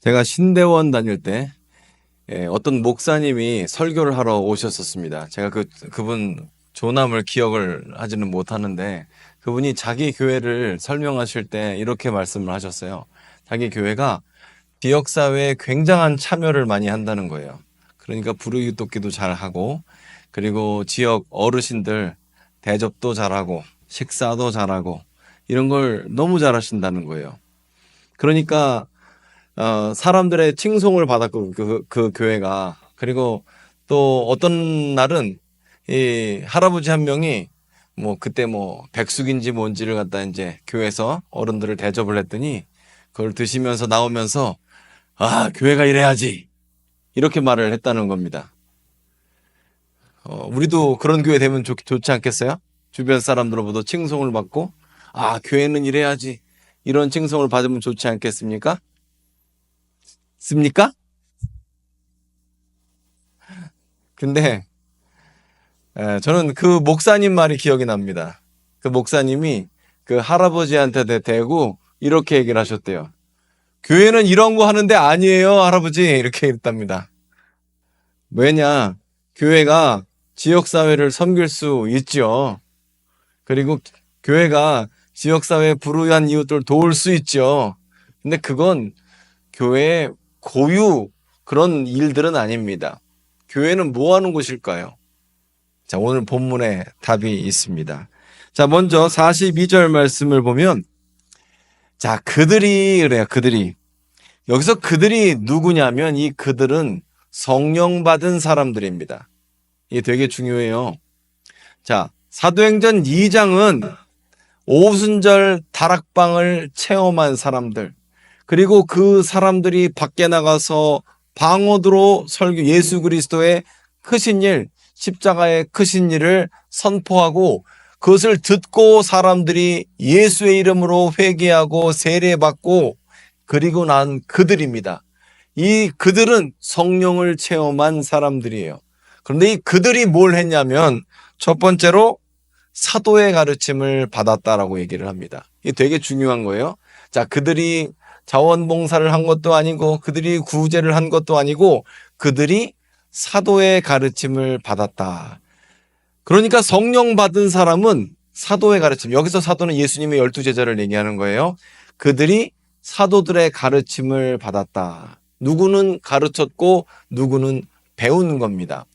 제가 신대원 다닐 때 어떤 목사님이 설교를 하러 오셨었습니다. 제가 그분 조남을 기억을 하지는 못하는데 그분이 자기 교회를 설명하실 때 이렇게 말씀을 하셨어요. 자기 교회가 지역사회에 굉장한 참여를 많이 한다는 거예요. 그러니까 부르기독기도 잘하고 그리고 지역 어르신들 대접도 잘하고 식사도 잘하고 이런 걸 너무 잘하신다는 거예요. 그러니까 사람들의 칭송을 받았고, 그 교회가. 그리고 또 어떤 날은 이 할아버지 한 명이 그때 백숙인지 뭔지를 갖다 이제 교회에서 어른들을 대접을 했더니 그걸 드시면서 나오면서 아, 교회가 이래야지. 이렇게 말을 했다는 겁니다. 우리도 그런 교회 되면 좋지 않겠어요? 주변 사람들로부터 칭송을 받고 아, 교회는 이래야지. 이런 칭송을 받으면 좋지 않겠습니까? 습니까? 근데 저는 그 목사님 말이 기억이 납니다. 그 목사님이 그 할아버지한테 대고 이렇게 얘기를 하셨대요. 교회는 이런 거 하는데 아니에요, 할아버지. 이렇게 했답니다. 왜냐, 교회가 지역사회를 섬길 수 있죠. 그리고 교회가 지역사회에 불우한 이웃들 도울 수 있죠. 근데 그건 교회의 고유 그런 일들은 아닙니다. 교회는 뭐 하는 곳일까요? 자, 오늘 본문에 답이 있습니다. 자, 먼저 42절 말씀을 보면, 자, 그래요, 그들이. 여기서 그들이 누구냐면, 이 그들은 성령 받은 사람들입니다. 이게 되게 중요해요. 자, 사도행전 2장은 오순절 다락방을 체험한 사람들, 그리고 그 사람들이 밖에 나가서 방언으로 예수 그리스도의 크신 일, 십자가의 크신 일을 선포하고 그것을 듣고 사람들이 예수의 이름으로 회개하고 세례받고 그리고 난 그들입니다. 이 그들은 성령을 체험한 사람들이에요. 그런데 이 그들이 뭘 했냐면 첫 번째로 사도의 가르침을 받았다라고 얘기를 합니다. 이게 되게 중요한 거예요. 자, 그들이 자원봉사를 한 것도 아니고 그들이 구제를 한 것도 아니고 그들이 사도의 가르침을 받았다. 그러니까 성령 받은 사람은 사도의 가르침, 여기서 사도는 예수님의 12제자를 얘기하는 거예요. 그들이 사도들의 가르침을 받았다. 누구는 가르쳤고 누구는 배운 겁니다.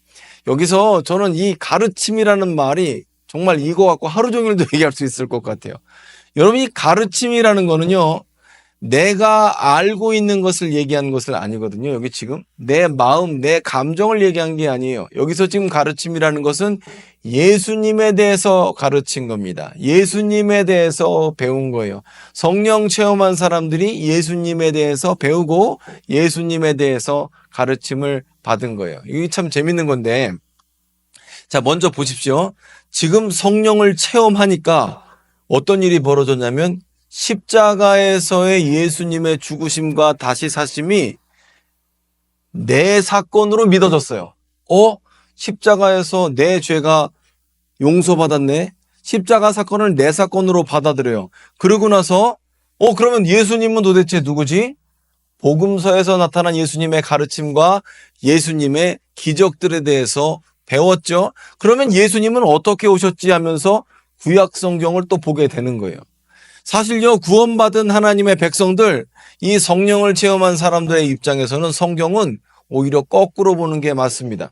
여기서 저는 이 가르침이라는 말이 정말 이거 갖고 하루 종일도 얘기할 수 있을 것 같아요. 여러분, 이 가르침이라는 거는요, 내가 알고 있는 것을 얘기한 것은 아니거든요. 여기 지금 내 마음, 내 감정을 얘기한 게 아니에요. 여기서 지금 가르침이라는 것은 예수님에 대해서 가르친 겁니다. 예수님에 대해서 배운 거예요. 성령 체험한 사람들이 예수님에 대해서 배우고 예수님에 대해서 가르침을 받은 거예요. 이게 참 재밌는 건데, 자, 먼저 보십시오. 지금 성령을 체험하니까 어떤 일이 벌어졌냐면 십자가에서의 예수님의 죽으심과 다시 사심이 내 사건으로 믿어졌어요. 십자가에서 내 죄가 용서받았네. 십자가 사건을 내 사건으로 받아들여요. 그러고 나서 그러면 예수님은 도대체 누구지? 복음서에서 나타난 예수님의 가르침과 예수님의 기적들에 대해서 배웠죠. 그러면 예수님은 어떻게 오셨지 하면서 구약 성경을 또 보게 되는 거예요. 사실요, 구원받은 하나님의 백성들, 이 성령을 체험한 사람들의 입장에서는 성경은 오히려 거꾸로 보는 게 맞습니다.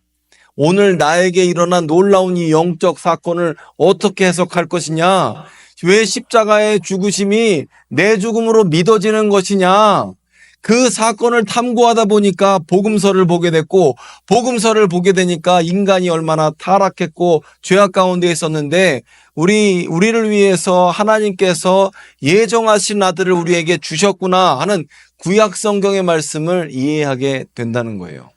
오늘 나에게 일어난 놀라운 이 영적 사건을 어떻게 해석할 것이냐? 왜 십자가의 죽으심이 내 죽음으로 믿어지는 것이냐? 그 사건을 탐구하다 보니까 복음서를 보게 됐고, 복음서를 보게 되니까 인간이 얼마나 타락했고 죄악 가운데 있었는데 우리를 위해서 하나님께서 예정하신 아들을 우리에게 주셨구나 하는 구약 성경의 말씀을 이해하게 된다는 거예요.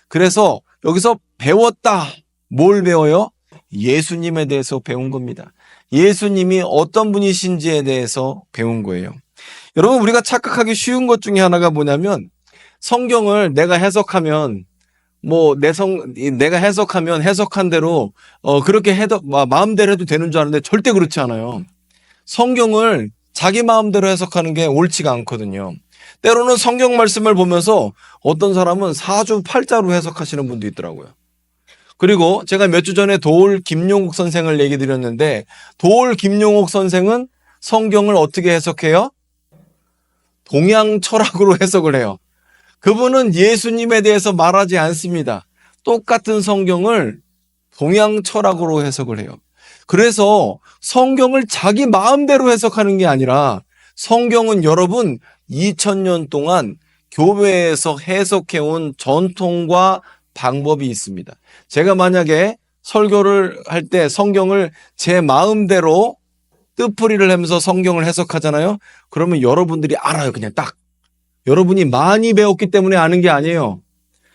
그래서 여기서 배웠다. 뭘 배워요? 예수님에 대해서 배운 겁니다. 예수님이 어떤 분이신지에 대해서 배운 거예요. 여러분, 우리가 착각하기 쉬운 것 중에 하나가 뭐냐면 성경을 내가 해석하면 내가 해석하면 해석한 대로 그렇게 마음대로 해도 되는 줄 아는데 절대 그렇지 않아요. 성경을 자기 마음대로 해석하는 게 옳지가 않거든요. 때로는 성경 말씀을 보면서 어떤 사람은 사주팔자로 해석하시는 분도 있더라고요. 그리고 제가 몇 주 전에 도올 김용옥 선생을 얘기 드렸는데, 도올 김용옥 선생은 성경을 어떻게 해석해요? 동양 철학으로 해석을 해요. 그분은 예수님에 대해서 말하지 않습니다. 똑같은 성경을 동양 철학으로 해석을 해요. 그래서 성경을 자기 마음대로 해석하는 게 아니라 성경은 여러분 2000년 동안 교회에서 해석해온 전통과 방법이 있습니다. 제가 만약에 설교를 할 때 성경을 제 마음대로 뜻풀이를 하면서 성경을 해석하잖아요. 그러면 여러분들이 알아요. 그냥 딱. 여러분이 많이 배웠기 때문에 아는 게 아니에요.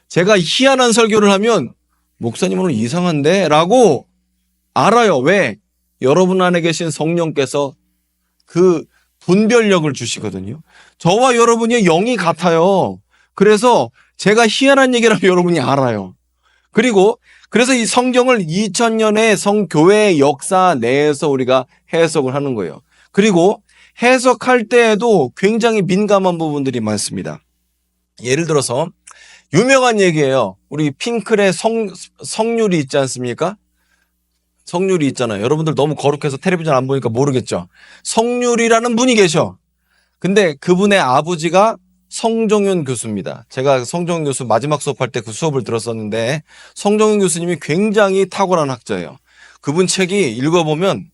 제가 희한한 설교를 하면 목사님 오늘 이상한데? 라고 알아요. 왜? 여러분 안에 계신 성령께서 그 분별력을 주시거든요. 저와 여러분이 영이 같아요. 그래서 제가 희한한 얘기를 하면 여러분이 알아요. 그래서 이 성경을 2000년의 성교회의 역사 내에서 우리가 해석을 하는 거예요. 그리고 해석할 때에도 굉장히 민감한 부분들이 많습니다. 예를 들어서 유명한 얘기예요. 우리 핑클의 성률이 있지 않습니까? 성률이 있잖아요. 여러분들 너무 거룩해서 텔레비전 안 보니까 모르겠죠. 성률이라는 분이 계셔. 근데 그분의 아버지가 성종윤 교수입니다. 제가 성종윤 교수 마지막 수업할 때 그 수업을 들었었는데, 성종윤 교수님이 굉장히 탁월한 학자예요. 그분 책이 읽어보면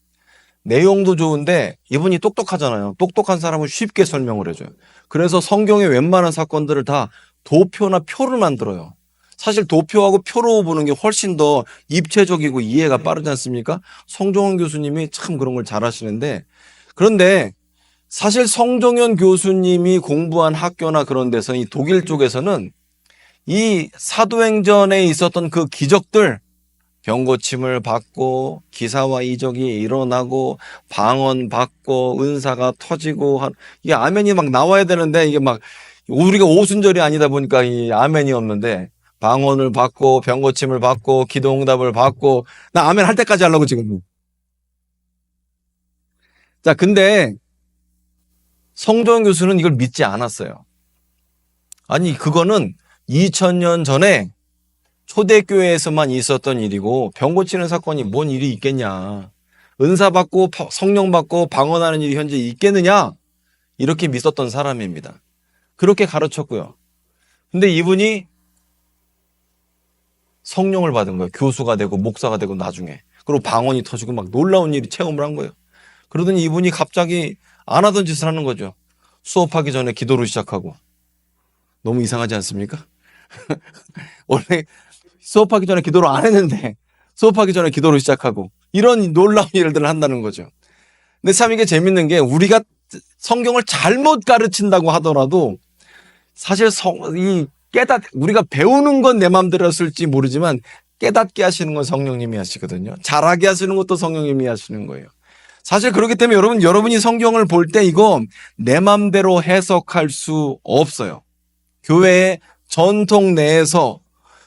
내용도 좋은데 이분이 똑똑하잖아요. 똑똑한 사람은 쉽게 설명을 해줘요. 그래서 성경의 웬만한 사건들을 다 도표나 표를 만들어요. 사실 도표하고 표로 보는 게 훨씬 더 입체적이고 이해가 빠르지 않습니까? 성종윤 교수님이 참 그런 걸 잘하시는데, 그런데 사실 성종윤 교수님이 공부한 학교나 그런 데서 이 독일 쪽에서는 이 사도행전에 있었던 그 기적들, 병고침을 받고 기사와 이적이 일어나고 방언 받고 은사가 터지고 이게 아멘이 막 나와야 되는데, 이게 막 우리가 오순절이 아니다 보니까 이 아멘이 없는데, 방언을 받고 병고침을 받고 기도응답을 받고, 나 아멘 할 때까지 하려고 지금. 자, 근데 성종윤 교수는 이걸 믿지 않았어요. 아니, 그거는 2000년 전에 초대교회에서만 있었던 일이고 병 고치는 사건이 뭔 일이 있겠냐. 은사 받고 성령 받고 방언하는 일이 현재 있겠느냐. 이렇게 믿었던 사람입니다. 그렇게 가르쳤고요. 근데 이분이 성령을 받은 거예요. 교수가 되고 목사가 되고 나중에. 그리고 방언이 터지고 막 놀라운 일이 체험을 한 거예요. 그러더니 이분이 갑자기 안 하던 짓을 하는 거죠. 수업하기 전에 기도를 시작하고. 너무 이상하지 않습니까? 원래 수업하기 전에 기도를 안 했는데 수업하기 전에 기도를 시작하고 이런 놀라운 일들을 한다는 거죠. 근데 참 이게 재밌는 게, 우리가 성경을 잘못 가르친다고 하더라도 사실 우리가 배우는 건 내 마음대로였을지 모르지만 깨닫게 하시는 건 성령님이 하시거든요. 잘하게 하시는 것도 성령님이 하시는 거예요. 사실 그렇기 때문에 여러분이 성경을 볼 때 이거 내 마음대로 해석할 수 없어요. 교회의 전통 내에서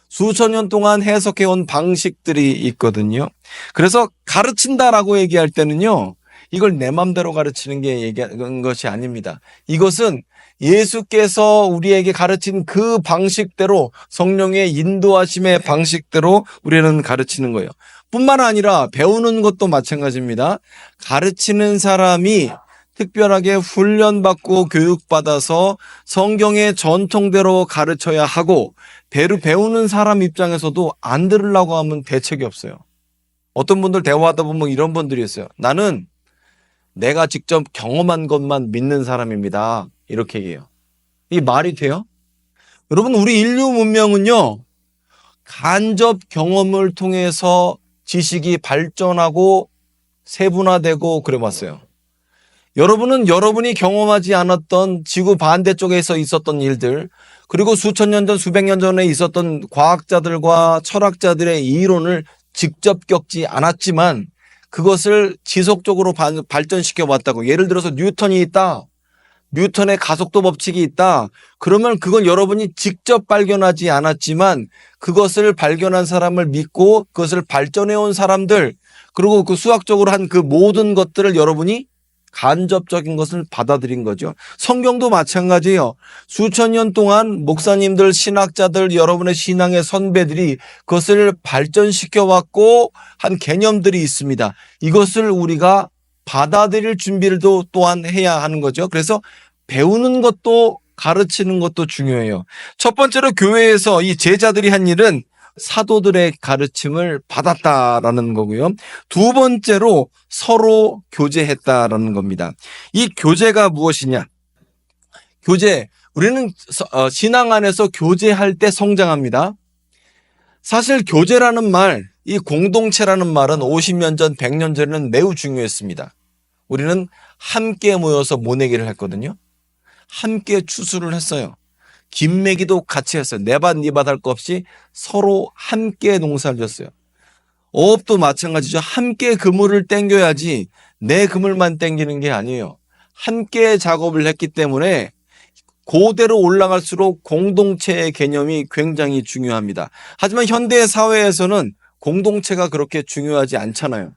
수천 년 동안 해석해온 방식들이 있거든요. 그래서 가르친다라고 얘기할 때는요, 이걸 내 맘대로 가르치는 게 얘기하는 것이 아닙니다. 이것은 예수께서 우리에게 가르친 그 방식대로, 성령의 인도하심의 방식대로 우리는 가르치는 거예요. 뿐만 아니라 배우는 것도 마찬가지입니다. 가르치는 사람이 특별하게 훈련받고 교육받아서 성경의 전통대로 가르쳐야 하고, 배우는 사람 입장에서도 안 들으려고 하면 대책이 없어요. 어떤 분들 대화하다 보면 이런 분들이 있어요. 나는 내가 직접 경험한 것만 믿는 사람입니다. 이렇게 얘기해요. 이게 말이 돼요? 여러분, 우리 인류 문명은요, 간접 경험을 통해서 지식이 발전하고 세분화되고 그래 왔어요. 여러분은 여러분이 경험하지 않았던 지구 반대쪽에서 있었던 일들, 그리고 수천 년 전, 수백 년 전에 있었던 과학자들과 철학자들의 이론을 직접 겪지 않았지만 그것을 지속적으로 발전시켜 왔다고. 예를 들어서 뉴턴이 있다. 뉴턴의 가속도 법칙이 있다. 그러면 그건 여러분이 직접 발견하지 않았지만 그것을 발견한 사람을 믿고 그것을 발전해 온 사람들, 그리고 그 수학적으로 한 그 모든 것들을 여러분이 간접적인 것을 받아들인 거죠. 성경도 마찬가지예요. 수천 년 동안 목사님들, 신학자들, 여러분의 신앙의 선배들이 그것을 발전시켜 왔고 한 개념들이 있습니다. 이것을 우리가 받아들일 준비를 또한 해야 하는 거죠. 그래서 배우는 것도 가르치는 것도 중요해요. 첫 번째로 교회에서 이 제자들이 한 일은 사도들의 가르침을 받았다라는 거고요. 두 번째로 서로 교제했다라는 겁니다. 이 교제가 무엇이냐? 교제, 우리는 신앙 안에서 교제할 때 성장합니다. 사실 교제라는 말, 이 공동체라는 말은 50년 전, 100년 전에는 매우 중요했습니다. 우리는 함께 모여서 모내기를 했거든요. 함께 추수를 했어요. 김매기도 같이 했어요. 내 밭, 네 밭 할 거 없이 서로 함께 농사를 졌어요. 어업도 마찬가지죠. 함께 그물을 땡겨야지 내 그물만 땡기는 게 아니에요. 함께 작업을 했기 때문에 그대로 올라갈수록 공동체의 개념이 굉장히 중요합니다. 하지만 현대 사회에서는 공동체가 그렇게 중요하지 않잖아요.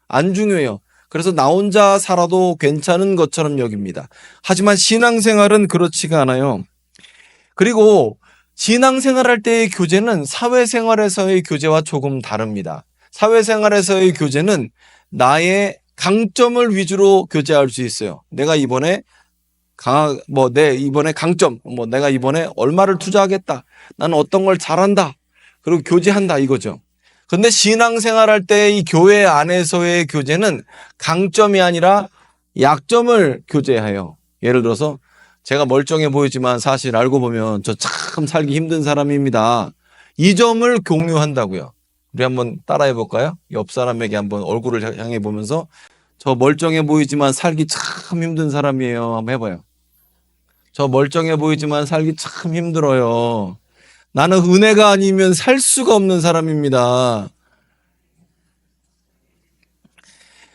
안 중요해요. 그래서 나 혼자 살아도 괜찮은 것처럼 여깁니다. 하지만 신앙생활은 그렇지가 않아요. 그리고 신앙생활할 때의 교제는 사회생활에서의 교제와 조금 다릅니다. 사회생활에서의 교제는 나의 강점을 위주로 교제할 수 있어요. 내가 이번에 이번에 강점, 내가 이번에 얼마를 투자하겠다. 나는 어떤 걸 잘한다. 그리고 교제한다 이거죠. 그런데 신앙생활할 때 이 교회 안에서의 교제는 강점이 아니라 약점을 교제해요. 예를 들어서 제가 멀쩡해 보이지만 사실 알고 보면 저 참 살기 힘든 사람입니다. 이 점을 공유한다고요. 우리 한번 따라해 볼까요? 옆 사람에게 한번 얼굴을 향해 보면서 저 멀쩡해 보이지만 살기 참 힘든 사람이에요. 한번 해봐요. 저 멀쩡해 보이지만 살기 참 힘들어요. 나는 은혜가 아니면 살 수가 없는 사람입니다.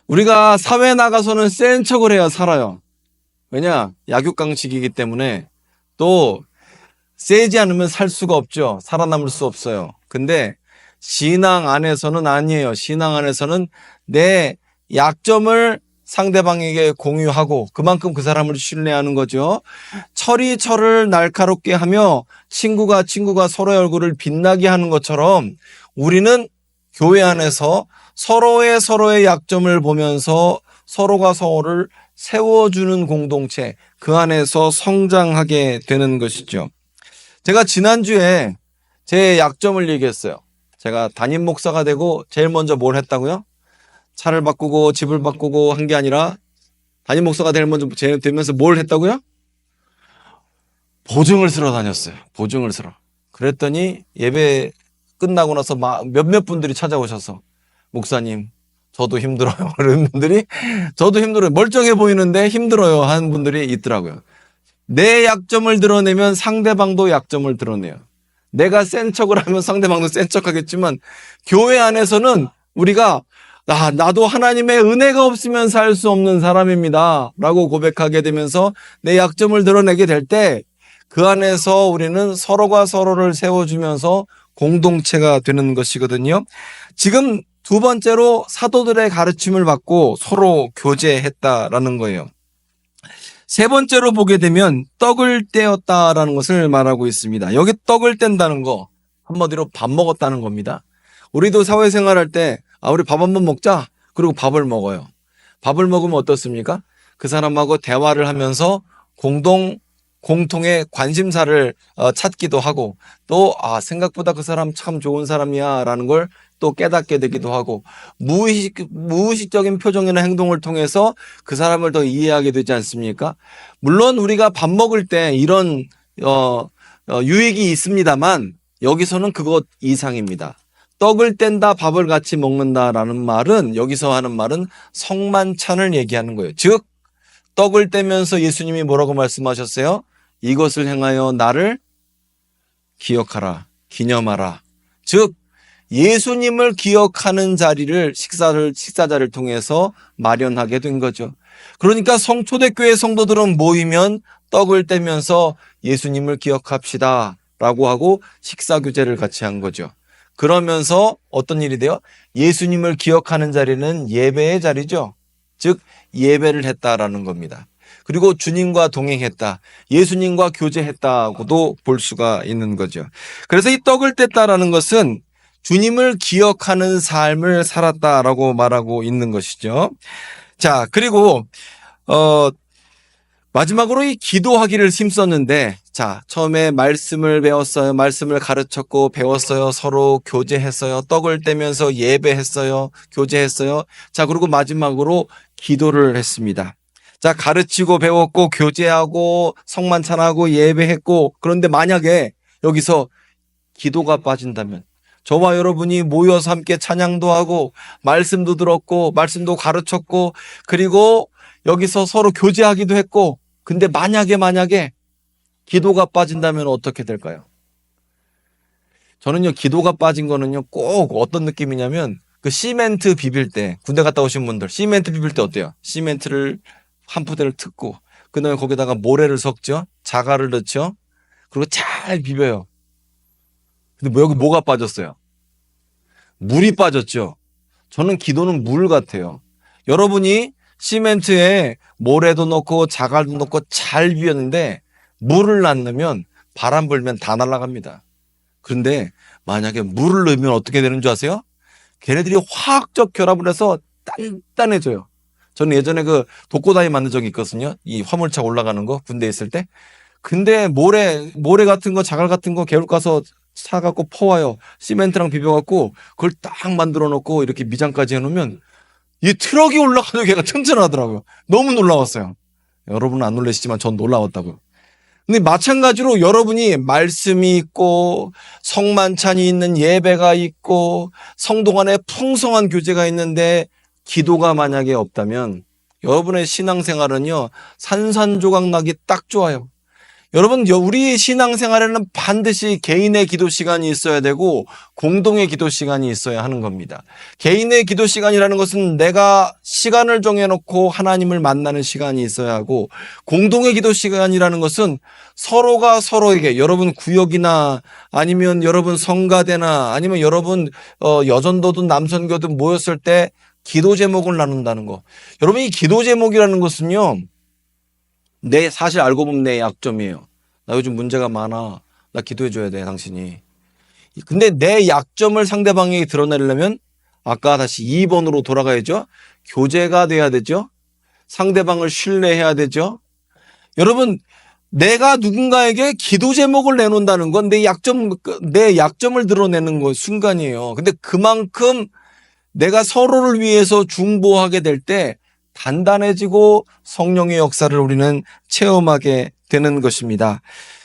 우리가 사회에 나가서는 센 척을 해야 살아요. 왜냐? 약육강식이기 때문에 또 세지 않으면 살 수가 없죠. 살아남을 수 없어요. 근데 신앙 안에서는 아니에요. 신앙 안에서는 내 약점을 상대방에게 공유하고 그만큼 그 사람을 신뢰하는 거죠. 철이 철을 날카롭게 하며 친구가 서로의 얼굴을 빛나게 하는 것처럼 우리는 교회 안에서 서로의 약점을 보면서 서로가 서로를 세워주는 공동체, 그 안에서 성장하게 되는 것이죠. 제가 지난주에 제 약점을 얘기했어요. 제가 담임 목사가 되고 제일 먼저 뭘 했다고요? 차를 바꾸고 집을 바꾸고 한 게 아니라 담임 목사가 되면서 뭘 했다고요? 보증을 쓰러 다녔어요. 보증을 쓰러. 그랬더니 예배 끝나고 나서 몇몇 분들이 찾아오셔서 목사님 저도 힘들어요. 그런 분들이 저도 힘들어요. 멀쩡해 보이는데 힘들어요 하는 분들이 있더라고요. 내 약점을 드러내면 상대방도 약점을 드러내요. 내가 센 척을 하면 상대방도 센 척하겠지만 교회 안에서는 우리가 나도 하나님의 은혜가 없으면 살 수 없는 사람입니다 라고 고백하게 되면서 내 약점을 드러내게 될 때 그 안에서 우리는 서로가 서로를 세워주면서 공동체가 되는 것이거든요. 지금 두 번째로 사도들의 가르침을 받고 서로 교제했다라는 거예요. 세 번째로 보게 되면 떡을 떼었다라는 것을 말하고 있습니다. 여기 떡을 뗀다는 거 한마디로 밥 먹었다는 겁니다. 우리도 사회생활할 때 우리 밥 한번 먹자. 그리고 밥을 먹어요. 밥을 먹으면 어떻습니까? 그 사람하고 대화를 하면서 공통의 관심사를 찾기도 하고 또 생각보다 그 사람 참 좋은 사람이야 라는 걸 또 깨닫게 되기도 하고 무의식적인 표정이나 행동을 통해서 그 사람을 더 이해하게 되지 않습니까? 물론 우리가 밥 먹을 때 이런 유익이 있습니다만 여기서는 그것 이상입니다. 떡을 뗀다 밥을 같이 먹는다라는 말은 여기서 하는 말은 성만찬을 얘기하는 거예요. 즉 떡을 떼면서 예수님이 뭐라고 말씀하셨어요? 이것을 행하여 나를 기억하라, 기념하라. 즉 예수님을 기억하는 자리를 식사자를 통해서 마련하게 된 거죠. 그러니까 초대교회 성도들은 모이면 떡을 떼면서 예수님을 기억합시다 라고 하고 식사 교제를 같이 한 거죠. 그러면서 어떤 일이 돼요? 예수님을 기억하는 자리는 예배의 자리죠. 즉 예배를 했다라는 겁니다. 그리고 주님과 동행했다, 예수님과 교제했다고도 볼 수가 있는 거죠. 그래서 이 떡을 뗐다라는 것은 주님을 기억하는 삶을 살았다라고 말하고 있는 것이죠. 자, 그리고 어 마지막으로 이 기도하기를 힘썼는데, 자, 처음에 말씀을 배웠어요. 말씀을 가르쳤고 배웠어요. 서로 교제했어요. 떡을 떼면서 예배했어요. 교제했어요. 자, 그리고 마지막으로 기도를 했습니다. 자, 가르치고 배웠고 교제하고 성만찬하고 예배했고, 그런데 만약에 여기서 기도가 빠진다면, 저와 여러분이 모여서 함께 찬양도 하고 말씀도 들었고 말씀도 가르쳤고 그리고 여기서 서로 교제하기도 했고, 근데 만약에 기도가 빠진다면 어떻게 될까요? 저는요, 기도가 빠진 거는요, 꼭 어떤 느낌이냐면, 그 시멘트 비빌 때, 군대 갔다 오신 분들, 시멘트 비빌 때 어때요? 시멘트를 한 푸대를 뜯고, 그 다음에 거기다가 모래를 섞죠? 자갈을 넣죠? 그리고 잘 비벼요. 근데 여기 뭐가 빠졌어요? 물이 빠졌죠? 저는 기도는 물 같아요. 여러분이 시멘트에 모래도 넣고 자갈도 넣고 잘 비웠는데 물을 안 넣으면 바람 불면 다 날아갑니다. 그런데 만약에 물을 넣으면 어떻게 되는 줄 아세요? 걔네들이 화학적 결합을 해서 단단해져요. 저는 예전에 그 독고다이 만든 적이 있거든요. 이 화물차 올라가는 거 군대에 있을 때. 근데 모래 같은 거 자갈 같은 거 개울 가서 사갖고 퍼와요. 시멘트랑 비벼갖고 그걸 딱 만들어 놓고 이렇게 미장까지 해놓으면 이 트럭이 올라가도 걔가 튼튼하더라고요. 너무 놀라웠어요. 여러분은 안 놀라시지만 전 놀라웠다고요. 근데 마찬가지로 여러분이 말씀이 있고 성만찬이 있는 예배가 있고 성도 간에 풍성한 교제가 있는데 기도가 만약에 없다면 여러분의 신앙생활은요, 산산조각 나기 딱 좋아요. 여러분, 우리 신앙생활에는 반드시 개인의 기도 시간이 있어야 되고 공동의 기도 시간이 있어야 하는 겁니다. 개인의 기도 시간이라는 것은 내가 시간을 정해놓고 하나님을 만나는 시간이 있어야 하고, 공동의 기도 시간이라는 것은 서로가 서로에게, 여러분 구역이나 아니면 여러분 성가대나 아니면 여러분 여전도든 남선교든 모였을 때 기도 제목을 나눈다는 거. 여러분, 이 기도 제목이라는 것은요, 내 사실 알고 보면 내 약점이에요. 나 요즘 문제가 많아. 나 기도해 줘야 돼, 당신이. 근데 내 약점을 상대방에게 드러내려면 아까 다시 2번으로 돌아가야죠. 교제가 돼야 되죠. 상대방을 신뢰해야 되죠. 여러분, 내가 누군가에게 기도 제목을 내놓는다는 건 내 약점을 드러내는 거 순간이에요. 근데 그만큼 내가 서로를 위해서 중보하게 될 때 단단해지고 성령의 역사를 우리는 체험하게 되는 것입니다.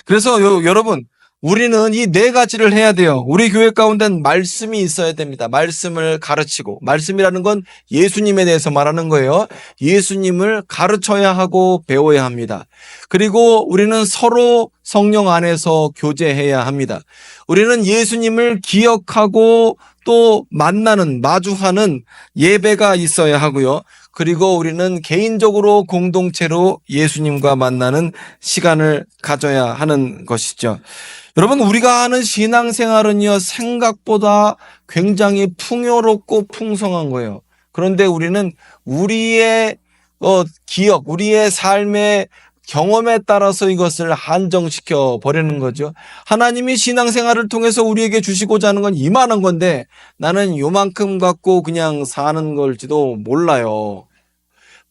그래서 여러분, 우리는 이 네 가지를 해야 돼요. 우리 교회 가운데는 말씀이 있어야 됩니다. 말씀을 가르치고, 말씀이라는 건 예수님에 대해서 말하는 거예요. 예수님을 가르쳐야 하고 배워야 합니다. 그리고 우리는 서로 성령 안에서 교제해야 합니다. 우리는 예수님을 기억하고 또 마주하는 예배가 있어야 하고요. 그리고 우리는 개인적으로 공동체로 예수님과 만나는 시간을 가져야 하는 것이죠. 여러분, 우리가 하는 신앙생활은요, 생각보다 굉장히 풍요롭고 풍성한 거예요. 그런데 우리는 우리의 기억, 우리의 삶의 경험에 따라서 이것을 한정시켜 버리는 거죠. 하나님이 신앙생활을 통해서 우리에게 주시고자 하는 건 이만한 건데 나는 요만큼 갖고 그냥 사는 걸지도 몰라요.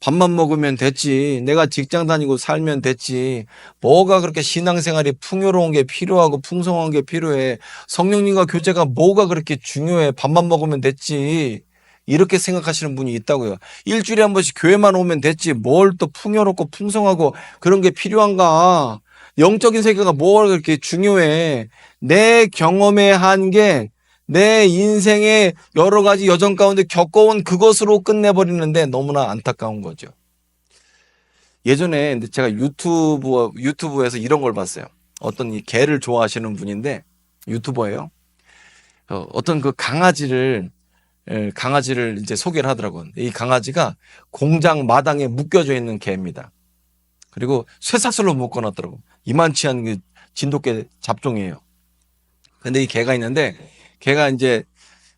밥만 먹으면 됐지. 내가 직장 다니고 살면 됐지. 뭐가 그렇게 신앙생활이 풍요로운 게 필요하고 풍성한 게 필요해. 성령님과 교제가 뭐가 그렇게 중요해. 밥만 먹으면 됐지. 이렇게 생각하시는 분이 있다고요. 일주일에 한 번씩 교회만 오면 됐지. 뭘 또 풍요롭고 풍성하고 그런 게 필요한가. 영적인 세계가 뭐가 그렇게 중요해. 내 경험의 한계, 내 인생의 여러 가지 여정 가운데 겪어온 그것으로 끝내버리는데 너무나 안타까운 거죠. 예전에 제가 유튜브에서 이런 걸 봤어요. 어떤 이 개를 좋아하시는 분인데 유튜버예요. 어떤 그 강아지를 이제 소개를 하더라고요. 이 강아지가 공장 마당에 묶여져 있는 개입니다. 그리고 쇠사슬로 묶어놨더라고요. 이만치 않은 그 진돗개 잡종이에요. 근데 이 개가 있는데 걔가 이제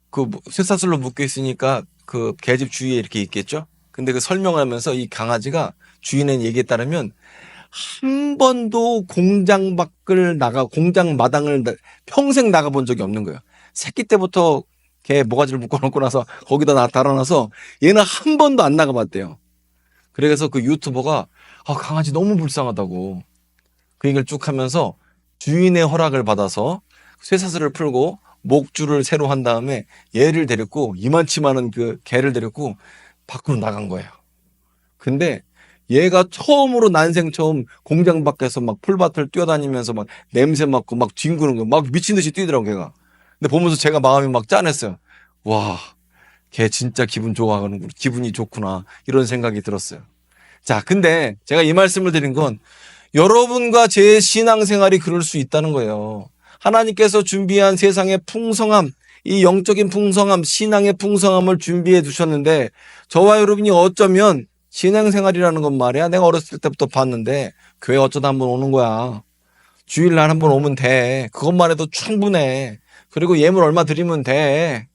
그 쇠사슬로 묶여 있으니까 그 개집 주위에 이렇게 있겠죠. 근데 그 설명하면서 이 강아지가 주인의 얘기에 따르면 한 번도 공장 공장 마당을 평생 나가본 적이 없는 거예요. 새끼 때부터 걔 모가지를 묶어놓고 나서 거기다 달아놔서 얘는 한 번도 안 나가봤대요. 그래서 그 유튜버가 강아지 너무 불쌍하다고 그 얘기를 쭉 하면서 주인의 허락을 받아서 쇠사슬을 풀고 목줄을 새로 한 다음에 얘를 데리고 이만치만한 그 개를 데리고 밖으로 나간 거예요. 근데 얘가 처음으로 난생 처음 공장 밖에서 막 풀밭을 뛰어다니면서 막 냄새 맡고 막 뒹구는 거 막 미친 듯이 뛰더라고 걔가. 근데 보면서 제가 마음이 막 짠했어요. 와, 걔 진짜 기분이 좋구나 이런 생각이 들었어요. 자, 근데 제가 이 말씀을 드린 건 여러분과 제 신앙생활이 그럴 수 있다는 거예요. 하나님께서 준비한 세상의 풍성함, 이 영적인 풍성함, 신앙의 풍성함을 준비해 두셨는데 저와 여러분이 어쩌면 신앙생활이라는 건 말이야. 내가 어렸을 때부터 봤는데 교회 어쩌다 한번 오는 거야. 주일날 한번 오면 돼. 그것만 해도 충분해. 그리고 예물 얼마 드리면 돼.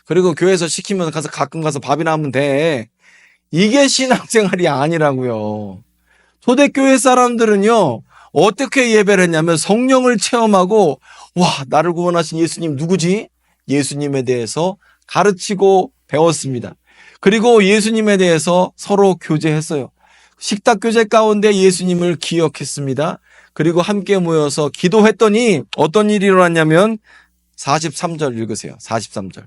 그리고 교회에서 시키면 가끔 가서 밥이나 하면 돼. 이게 신앙생활이 아니라고요. 초대교회 사람들은요, 어떻게 예배를 했냐면 성령을 체험하고, 와, 나를 구원하신 예수님 누구지? 예수님에 대해서 가르치고 배웠습니다. 그리고 예수님에 대해서 서로 교제했어요. 식탁 교제 가운데 예수님을 기억했습니다. 그리고 함께 모여서 기도했더니 어떤 일이 일어났냐면 43절 읽으세요. 43절.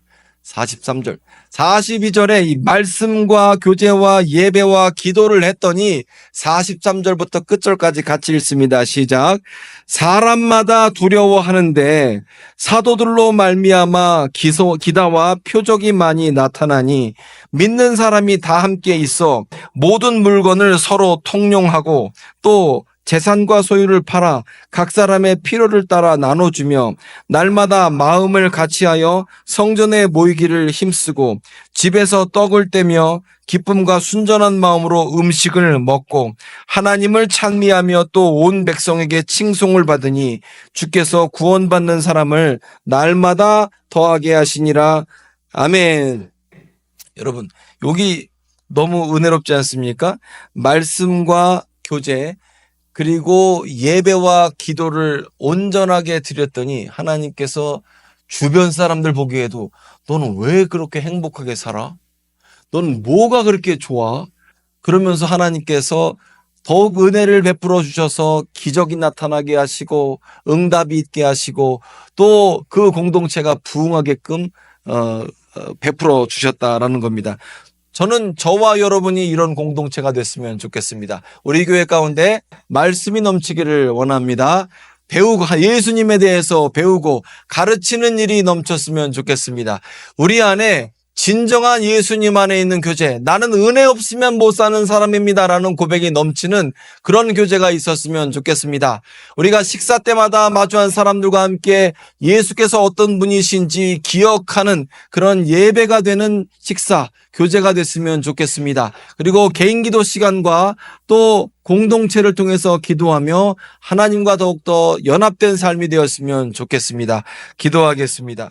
42절에 이 말씀과 교제와 예배와 기도를 했더니 43절부터 끝절까지 같이 읽습니다. 시작. 사람마다 두려워하는데 사도들로 말미암아 기다와 표적이 많이 나타나니 믿는 사람이 다 함께 있어 모든 물건을 서로 통용하고 또 재산과 소유를 팔아 각 사람의 필요를 따라 나눠주며 날마다 마음을 같이하여 성전에 모이기를 힘쓰고 집에서 떡을 떼며 기쁨과 순전한 마음으로 음식을 먹고 하나님을 찬미하며 또 온 백성에게 칭송을 받으니 주께서 구원받는 사람을 날마다 더하게 하시니라. 아멘. 여러분, 여기 너무 은혜롭지 않습니까? 말씀과 교제 그리고 예배와 기도를 온전하게 드렸더니 하나님께서 주변 사람들 보기에도 너는 왜 그렇게 행복하게 살아? 너는 뭐가 그렇게 좋아? 그러면서 하나님께서 더욱 은혜를 베풀어 주셔서 기적이 나타나게 하시고 응답이 있게 하시고 또 그 공동체가 부흥하게끔 베풀어 주셨다라는 겁니다. 저는 저와 여러분이 이런 공동체가 됐으면 좋겠습니다. 우리 교회 가운데 말씀이 넘치기를 원합니다. 예수님에 대해서 배우고 가르치는 일이 넘쳤으면 좋겠습니다. 우리 안에 진정한 예수님 안에 있는 교제, 나는 은혜 없으면 못 사는 사람입니다라는 고백이 넘치는 그런 교제가 있었으면 좋겠습니다. 우리가 식사 때마다 마주한 사람들과 함께 예수께서 어떤 분이신지 기억하는 그런 예배가 되는 식사, 교제가 됐으면 좋겠습니다. 그리고 개인 기도 시간과 또 공동체를 통해서 기도하며 하나님과 더욱더 연합된 삶이 되었으면 좋겠습니다. 기도하겠습니다.